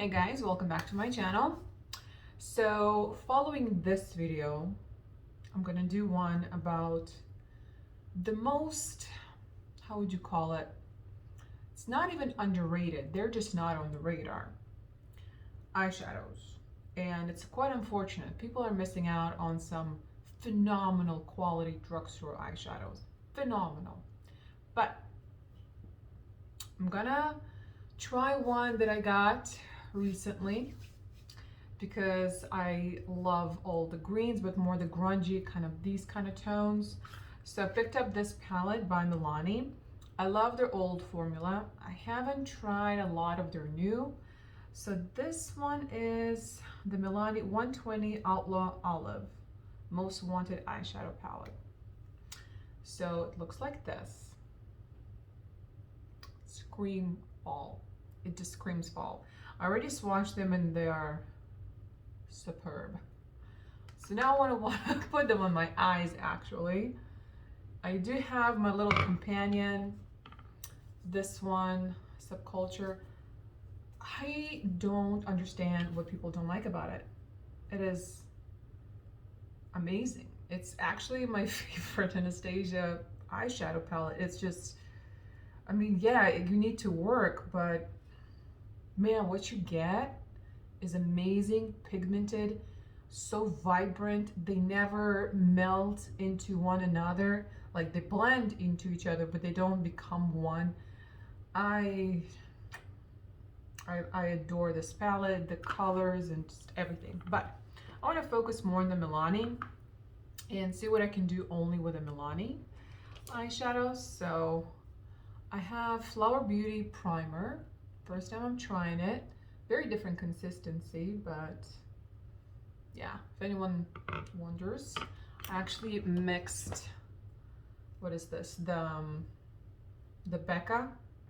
Hey guys, welcome back to my channel. So following this video, I'm gonna do one about the most, how would you call it? It's not even underrated, they're just not on the radar. Eyeshadows. And it's quite unfortunate. People are missing out on some phenomenal quality drugstore eyeshadows. Phenomenal. But I'm gonna try one that I got recently because I love all the greens, but more the grungy kind of these kind of tones. So I picked up this palette by Milani. I love their old formula. I haven't tried a lot of their new. So this one is the Milani 120 Outlaw Olive Most Wanted Eyeshadow Palette. So it looks like this. Scream fall. It just screams fall. I already swatched them and they are superb. So now I want to put them on my eyes actually. I do have my little companion, this one, Subculture. I don't understand what people don't like about it. It is amazing. It's actually my favorite Anastasia eyeshadow palette. It's just, I mean, yeah, you need to work, but man, what you get is amazing, pigmented, so vibrant. They never melt into one another. Like they blend into each other, but they don't become one. I adore this palette, the colors, and just everything. But I want to focus more on the Milani and see what I can do only with a Milani eyeshadow. So I have Flower Beauty Primer. First time I'm trying it. Very different consistency, but yeah, if anyone wonders, I actually mixed, what is this? The Becca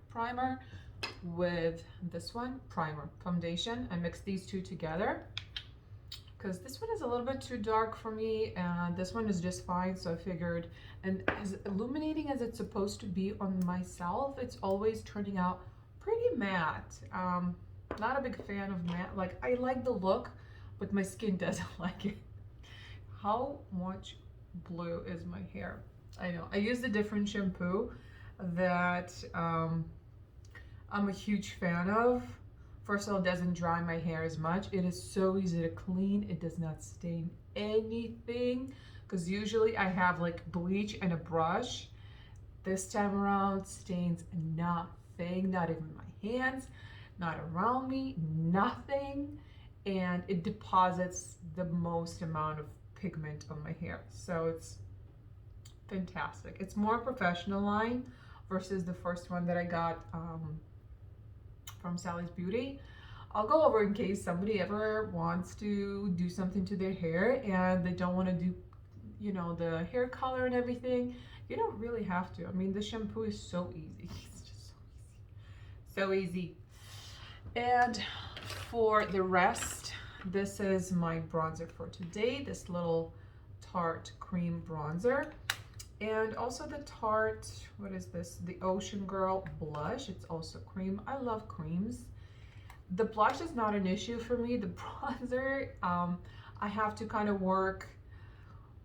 primer with this one, primer, foundation. I mixed these two together because this one is a little bit too dark for me and this one is just fine, so I figured, and as illuminating as it's supposed to be on myself, it's always turning out pretty matte. Not a big fan of matte. Like, I like the look, but my skin doesn't like it. How much blue is my hair? I know. I used a different shampoo that I'm a huge fan of. First of all, it doesn't dry my hair as much. It is so easy to clean. It does not stain anything because usually I have like bleach and a brush. This time around, stains nothing, not even my hands, not around me, nothing. And it deposits the most amount of pigment on my hair. So it's fantastic. It's more professional line versus the first one that I got from Sally's Beauty. I'll go over in case somebody ever wants to do something to their hair and they don't want to do, you know, the hair color and everything. You don't really have to. I mean, the shampoo is so easy. It's just so easy. So easy. And for the rest, this is my bronzer for today. This little Tarte cream bronzer. And also the Tarte, what is this? The Ocean Girl blush. It's also cream. I love creams. The blush is not an issue for me. The bronzer, I have to kind of work,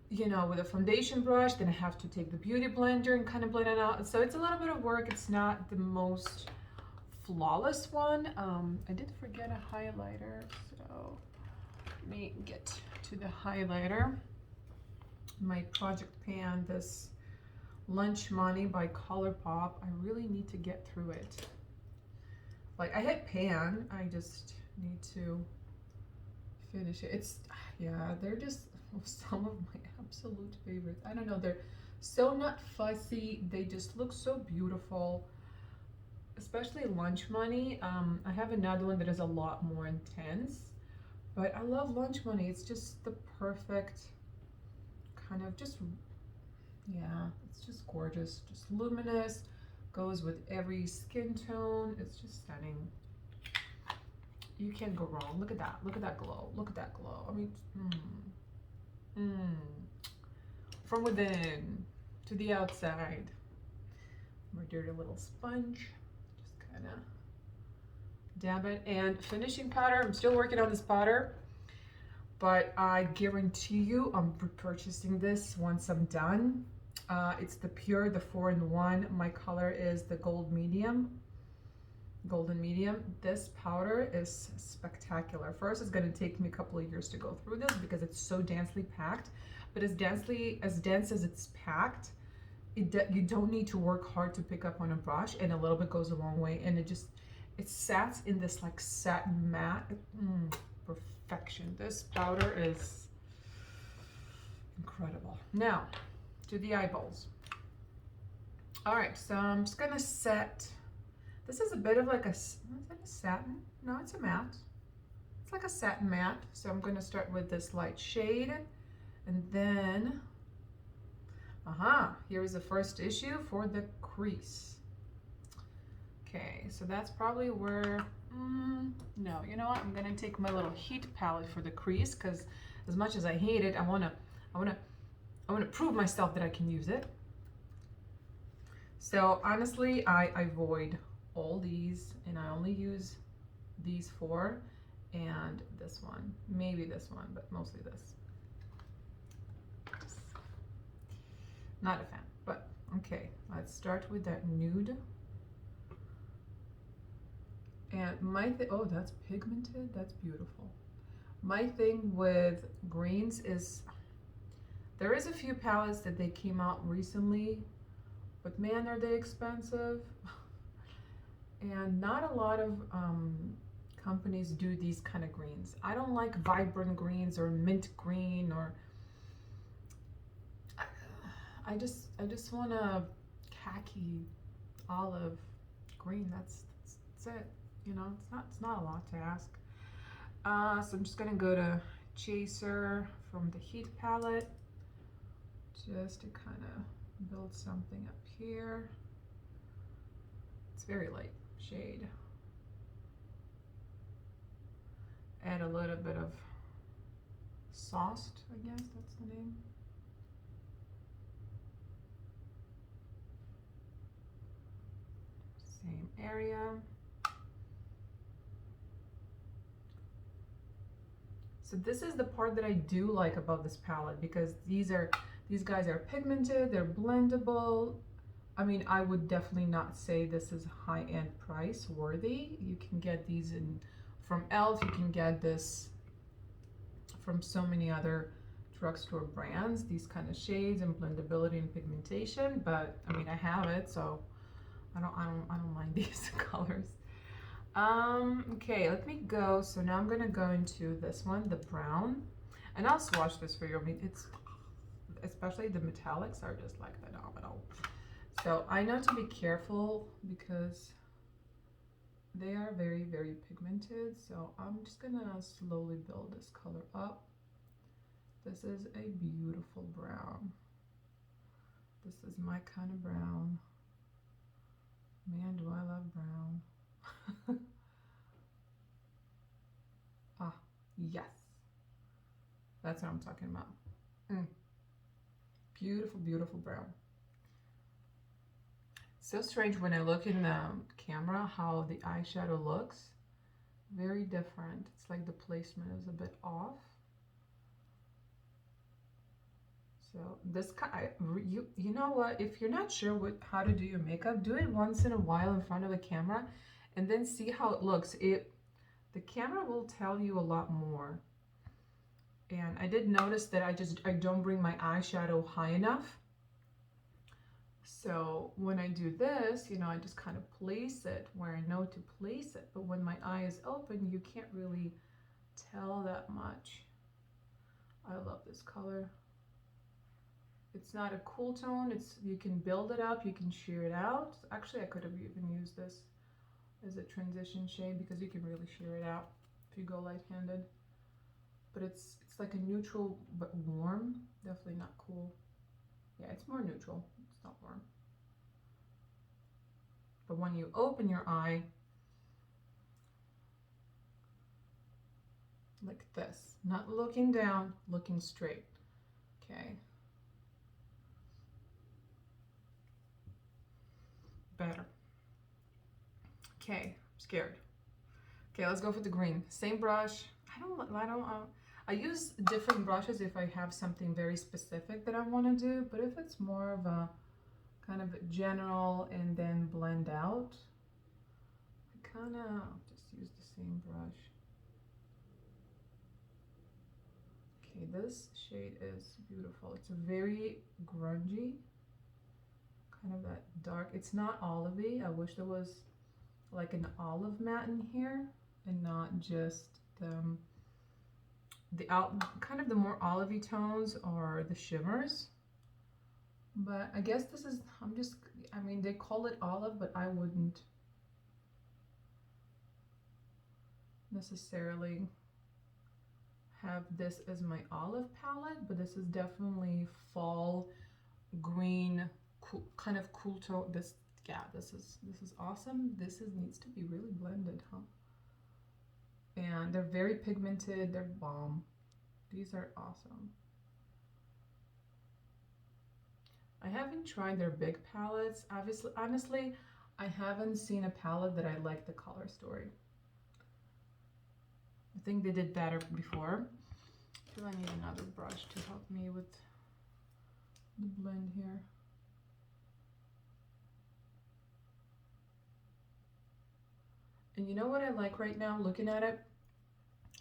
you know, with a foundation brush. Then I have to take the beauty blender and kind of blend it out. So it's a little bit of work. It's not the most flawless one. I did forget a highlighter, so let me get to the highlighter. My project pan, this Lunch Money by Colourpop. I really need to get through it. Like, I hit pan, I just need to finish it. It's, yeah, they're just some of my absolute favorites. I don't know, they're so not fussy. They just look so beautiful. Especially Lunch Money. I have another one that is a lot more intense, but I love Lunch Money. It's just the perfect kind of just, yeah, it's just gorgeous, just luminous, goes with every skin tone. It's just stunning. You can't go wrong. Look at that. Look at that glow. Look at that glow. I mean, from within to the outside. My dirty little sponge. Just kind of dab it. And finishing powder, I'm still working on this powder, but I guarantee you I'm repurchasing this once I'm done. It's the Pure, the 4-in-1. My color is the golden medium. This powder is spectacular. First, it's going to take me a couple of years to go through this because it's so densely packed, but as dense as it's packed, you don't need to work hard to pick up on a brush, and a little bit goes a long way. And it sats in this like satin matte. Perfection. This powder is incredible. Now to the eyeballs. All right, so I'm just gonna set. This is a bit of like is it a satin? No, it's a matte. It's like a satin matte. So I'm gonna start with this light shade, and then here's the first issue for the crease. Okay, so that's probably where, no, you know what? I'm gonna take my little heat palette for the crease, because as much as I hate it, I wanna prove myself that I can use it. So honestly, I avoid all these, and I only use these 4 and this one, maybe this one, but mostly this. Not a fan, but okay, let's start with that nude. And oh, that's pigmented, that's beautiful. My thing with greens is, there is a few palettes that they came out recently, but man, are they expensive. And not a lot of companies do these kind of greens. I don't like vibrant greens or mint green, or I just want a khaki olive green. That's it. You know, it's not a lot to ask. So I'm just gonna go to Chaser from the Heat palette, just to kind of build something up here. It's very light shade. Add a little bit of Sauced, I guess that's the name. Same area. So this is the part that I do like about this palette, because these guys are pigmented, they're blendable. I mean, I would definitely not say this is high-end price worthy. You can get these from Elf, you can get this from so many other drugstore brands, these kind of shades and blendability and pigmentation, but I mean, I have it, so I don't mind these colors. Okay, let me go. So now I'm gonna go into this one, the brown, and I'll swatch this for you. I mean, it's, especially the metallics are just like phenomenal. So I know to be careful because they are very, very pigmented. So I'm just gonna slowly build this color up. This is a beautiful brown. This is my kind of brown. Man, do I love brown. Ah, yes. That's what I'm talking about. Beautiful, beautiful brown. So strange when I look in the camera how the eyeshadow looks. Very different. It's like the placement is a bit off. So this you know what? If you're not sure how to do your makeup, do it once in a while in front of a camera, and then see how it looks. The camera will tell you a lot more. And I did notice that I don't bring my eyeshadow high enough. So when I do this, you know, I just kind of place it where I know to place it. But when my eye is open, you can't really tell that much. I love this color. It's not a cool tone. You can build it up, you can sheer it out. Actually, I could have even used this as a transition shade because you can really sheer it out if you go light-handed. But it's like a neutral but warm. Definitely not cool. Yeah, it's more neutral. It's not warm. But when you open your eye, like this, not looking down, looking straight. Okay. Better. Okay, I'm scared. Okay, let's go for the green. Same brush. I use different brushes if I have something very specific that I want to do, but if it's more of a kind of general and then blend out, I kind of just use the same brush. Okay, this shade is beautiful. It's a very grungy, kind of that dark. It's not olivey. I wish there was like an olive matte in here and not just the kind of the more olivey tones or the shimmers. But I guess this is, I mean, they call it olive, but I wouldn't necessarily have this as my olive palette, but this is definitely fall green, cool, kind of cool tone. This, yeah, this is awesome. Needs to be really blended, huh? And they're very pigmented. They're bomb. These are awesome. I haven't tried their big palettes. Obviously, honestly, I haven't seen a palette that I like the color story. I think they did better before. I feel I need another brush to help me with the blend here. And you know what I like right now looking at it?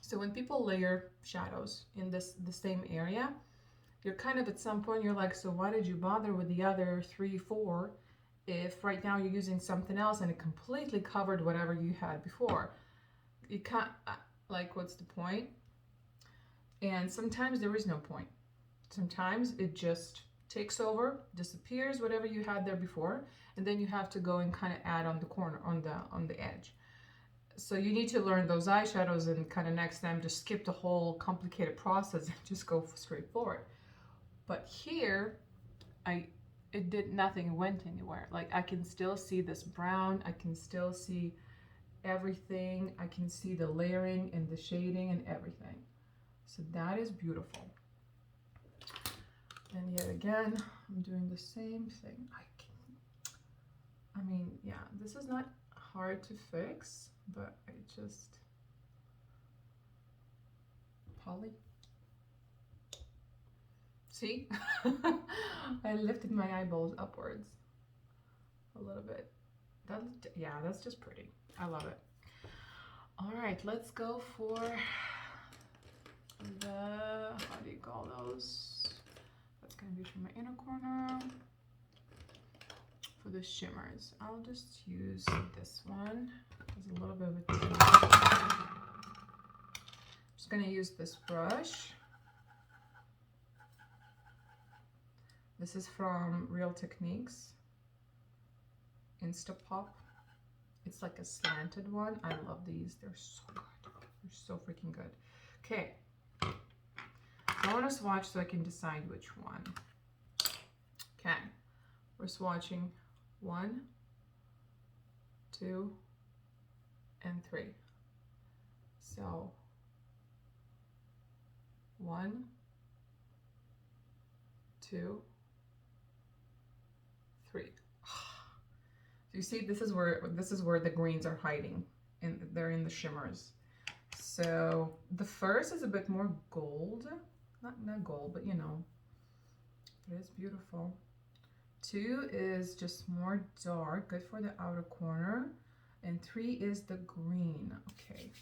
So when people layer shadows in the same area, you're kind of at some point you're like, so why did you bother with the other 3, 4 if right now you're using something else and it completely covered whatever you had before? You can't, like, what's the point? And sometimes there is no point. Sometimes it just takes over, disappears whatever you had there before, and then you have to go and kind of add on the corner, on the edge. So you need to learn those eyeshadows and kind of next time just skip the whole complicated process and just go straight forward. But here, it did nothing, it went anywhere. Like I can still see this brown, I can still see everything, I can see the layering and the shading and everything. So that is beautiful. And yet again, I'm doing the same thing. I mean, yeah, this is not hard to fix, but I just, Polly. See? I lifted my eyeballs upwards a little bit. Yeah, that's just pretty. I love it. All right, let's go for the, how do you call those? That's gonna be from my inner corner. For the shimmers, I'll just use this one. There's a little bit of a tint. I'm just gonna use this brush. This is from Real Techniques, Instapop. It's like a slanted one. I love these. They're so good. They're so freaking good. Okay. So I want to swatch so I can decide which one. Okay. We're swatching 1, 2, and 3. So 1, 2, 3. So you see, this is where the greens are hiding, and they're in the shimmers. So the first is a bit more gold, not gold, but you know, it is beautiful. 2 is just more dark, good for the outer corner, and 3 is the green. Okay,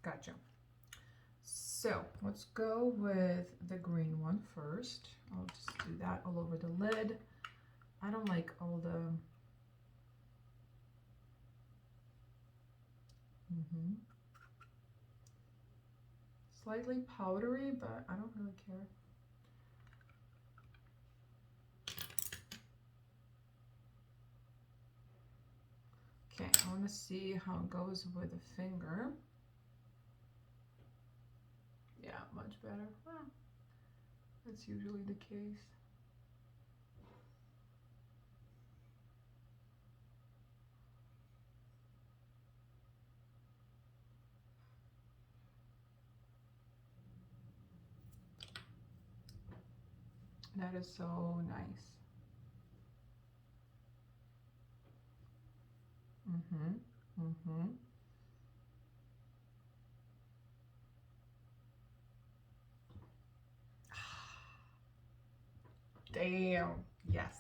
gotcha. So let's go with the green one first. I'll just do that all over the lid. I don't like all the slightly powdery, but I don't really care. Okay, I want to see how it goes with a finger. Yeah, much better. Well, that's usually the case. That is so nice. Damn. Yes.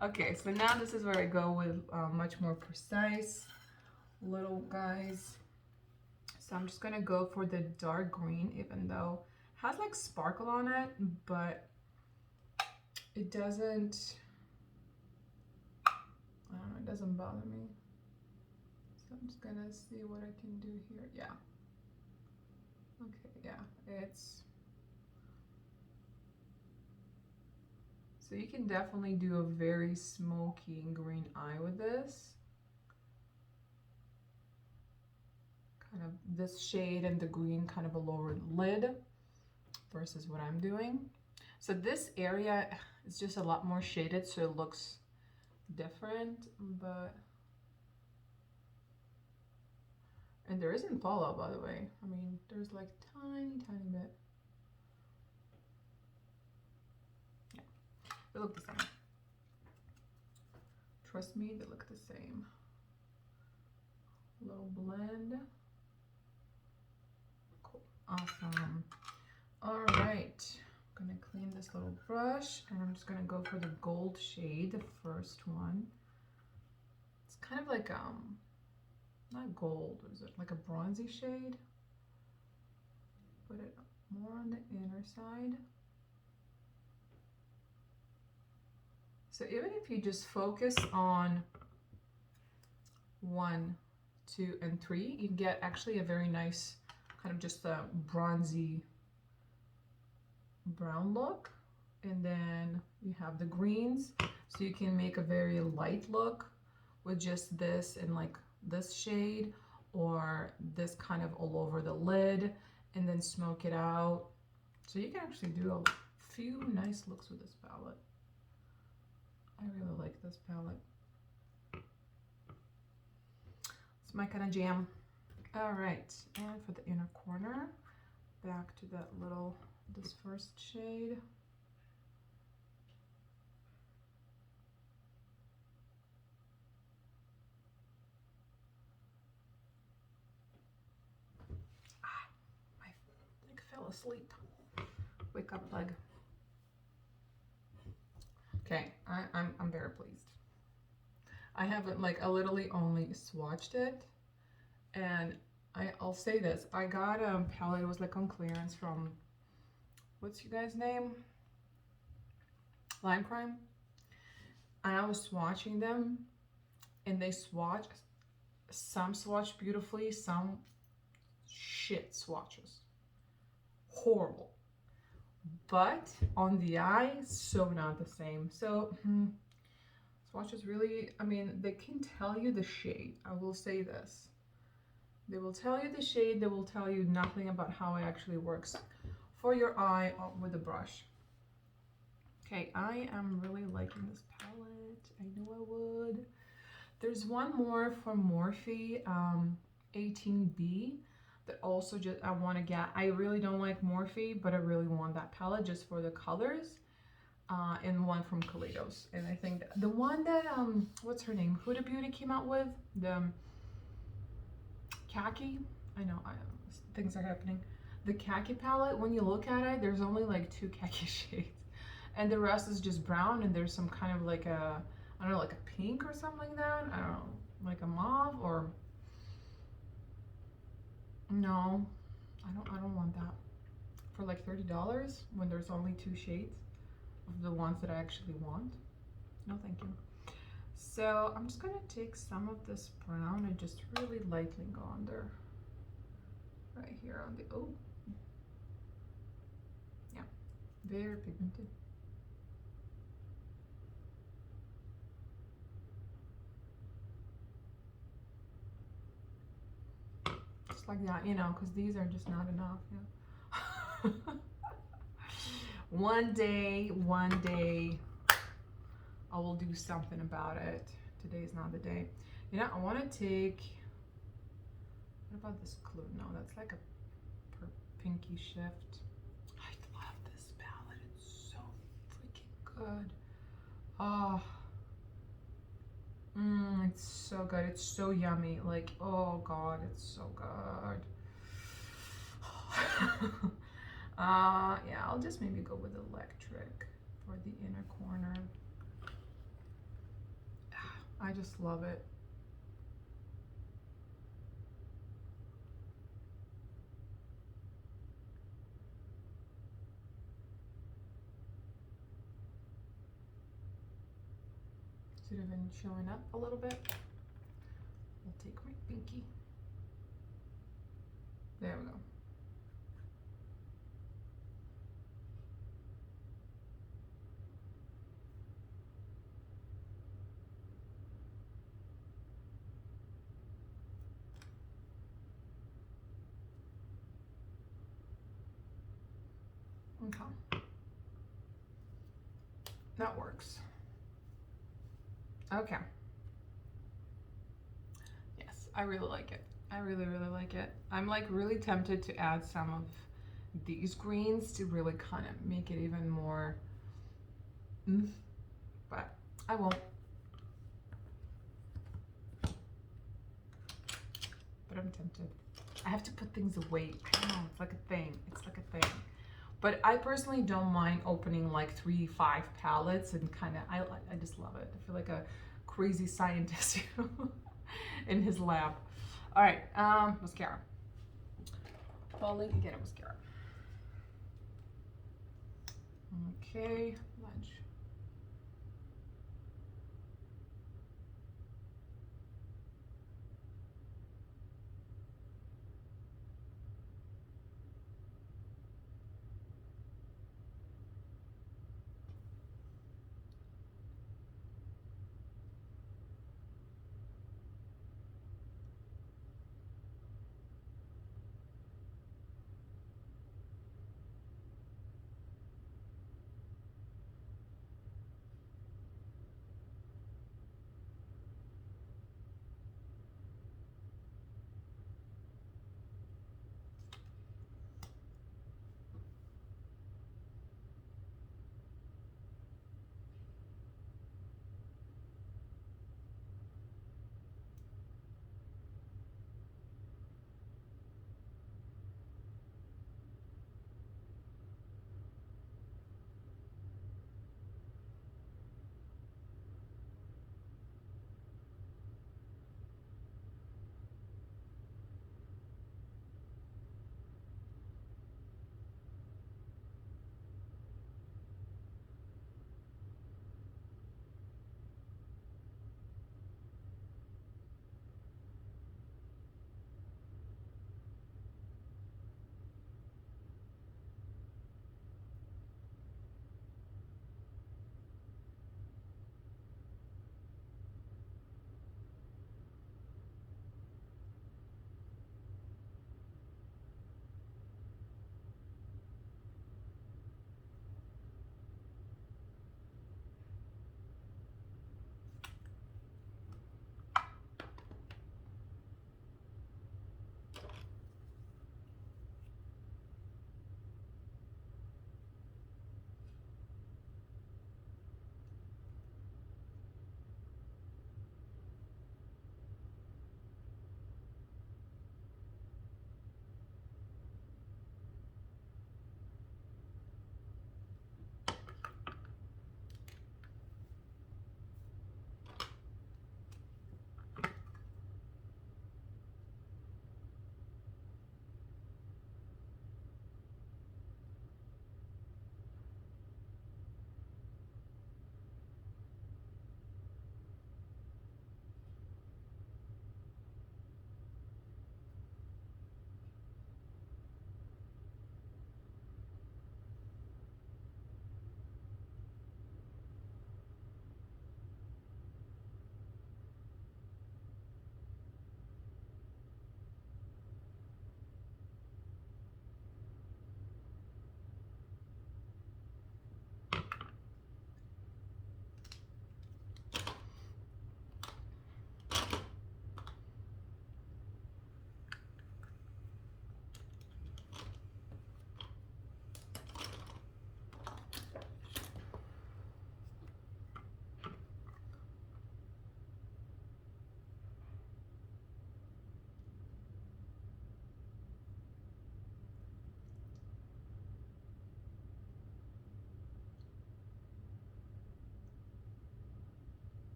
Okay, so now this is where I go with much more precise little guys. So I'm just gonna go for the dark green, even though it has like sparkle on it, but it doesn't, I don't know, it doesn't bother me. So I'm just gonna see what I can do here. Yeah. Okay, yeah, it's, so you can definitely do a very smoky green eye with this. Kind of this shade and the green kind of a lower lid versus what I'm doing. So this area is just a lot more shaded, so it looks different, but, and there isn't fallout, by the way. I mean, there's like tiny bit. Yeah, they look the same. Trust me, they look the same. Little blend. Cool, awesome. All right, I'm gonna clean this little brush, and I'm just gonna go for the gold shade, the first one. It's kind of like not gold, is it like a bronzy shade? Put it more on the inner side. So even if you just focus on 1, 2, and 3, you get actually a very nice kind of just a bronzy brown look. And then you have the greens, so you can make a very light look with just this and like this shade, or this kind of all over the lid, and then smoke it out. So you can actually do a few nice looks with this palette. I really like this palette. It's my kind of jam. All right, and for the inner corner, back to that little, this first shade. I think I fell asleep. Wake up, leg. Okay, I'm very pleased. I haven't, like, I literally only swatched it, and I'll say this, I got a palette, it was like on clearance from, what's you guys' name? Lime Crime. And I was swatching them, and they swatch, some swatch beautifully, some shit swatches. Horrible. But on the eye, so not the same. So swatches really, I mean, they can tell you the shade. I will say this. They will tell you the shade, they will tell you nothing about how it actually works for your eye with the brush. Okay, I am really liking this palette. I knew I would. There's one more from Morphe, 18B, that also just I want to get. I really don't like Morphe, but I really want that palette just for the colors. And one from Kaleidos. And I think the one that, what's her name? Huda Beauty came out with, the khaki. I know, things are happening. The khaki palette, when you look at it, there's only like 2 khaki shades. And the rest is just brown, and there's some kind of like a, I don't know, like a pink or something like that. I don't know, like a mauve or, no, I don't want that. For like $30 when there's only 2 shades of the ones that I actually want. No, thank you. So I'm just gonna take some of this brown and just really lightly go under right here on the, oh, yeah, very pigmented. Just like that, you know, because these are just not enough. Yeah. One day I will do something about it. Today is not the day. You know, I want to take, what about this clue? No, that's like a pinky shift. I love this palette. It's so freaking good. Oh, it's so good. It's so yummy. Like, oh God, it's so good. Yeah, I'll just maybe go with electric for the inner corner. I just love it. Is it even showing up a little bit? I'll take my pinky. There we go. Okay. That works. Okay. Yes, I really like it. I really, really like it. I'm like really tempted to add some of these greens to really kind of make it even more, but I won't. But I'm tempted. I have to put things away. I don't know, it's like a thing. It's like a thing. But I personally don't mind opening like 3, 5 palettes and kind of, I just love it. I feel like a crazy scientist in his lab. All right, mascara. Falling again, a mascara. Okay, lunch.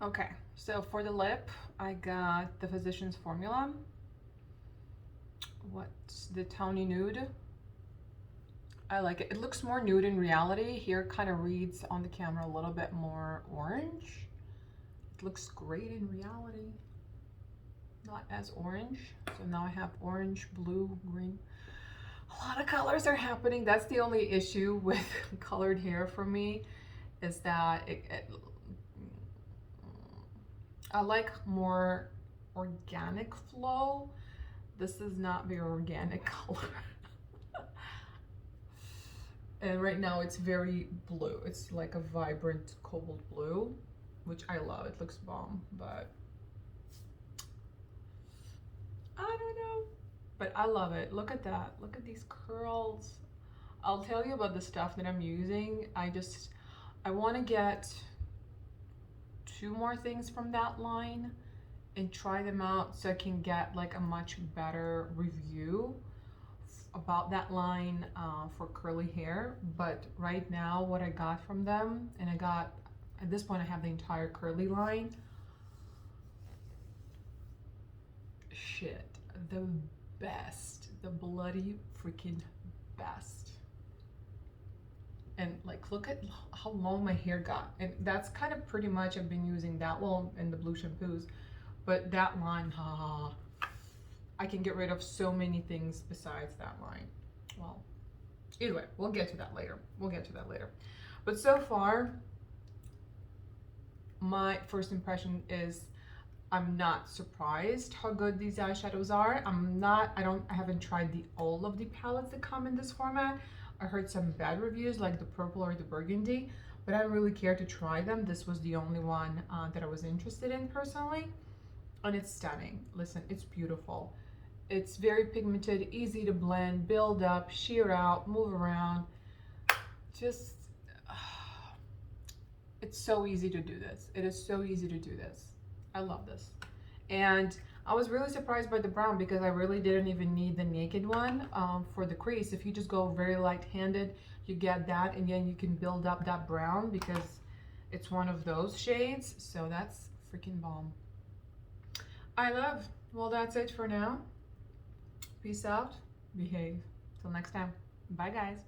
Okay, so for the lip, I got the Physicians Formula. What's the Tawny Nude? I like it. It looks more nude in reality. Here it kind of reads on the camera a little bit more orange. It looks great in reality. Not as orange. So now I have orange, blue, green. A lot of colors are happening. That's the only issue with colored hair for me, is that I like more organic flow. This is not very organic color. And right now it's very blue. It's like a vibrant cobalt blue, which I love. It looks bomb, but I don't know. But I love it. Look at that. Look at these curls. I'll tell you about the stuff that I'm using. I want to get 2 more things from that line and try them out so I can get like a much better review about that line for curly hair. But right now what I got from them, and I got, at this point I have the entire curly line. Shit, the best, the bloody freaking best. And like, look at how long my hair got. And that's kind of pretty much, I've been using that one and the blue shampoos, but that line, I can get rid of so many things besides that line. Well, either way, we'll get to that later. We'll get to that later. But so far, my first impression is I'm not surprised how good these eyeshadows are. I haven't tried all of the palettes that come in this format. I heard some bad reviews like the purple or the burgundy, but I don't really care to try them. This was the only one that I was interested in personally. And it's stunning. Listen, it's beautiful. It's very pigmented, easy to blend, build up, sheer out, move around. Just, it's so easy to do this. It is so easy to do this. I love this. And I was really surprised by the brown because I really didn't even need the naked one for the crease. If you just go very light-handed, you get that, and then you can build up that brown because it's one of those shades. So that's freaking bomb. I love. Well, that's it for now. Peace out. Behave. Till next time. Bye, guys.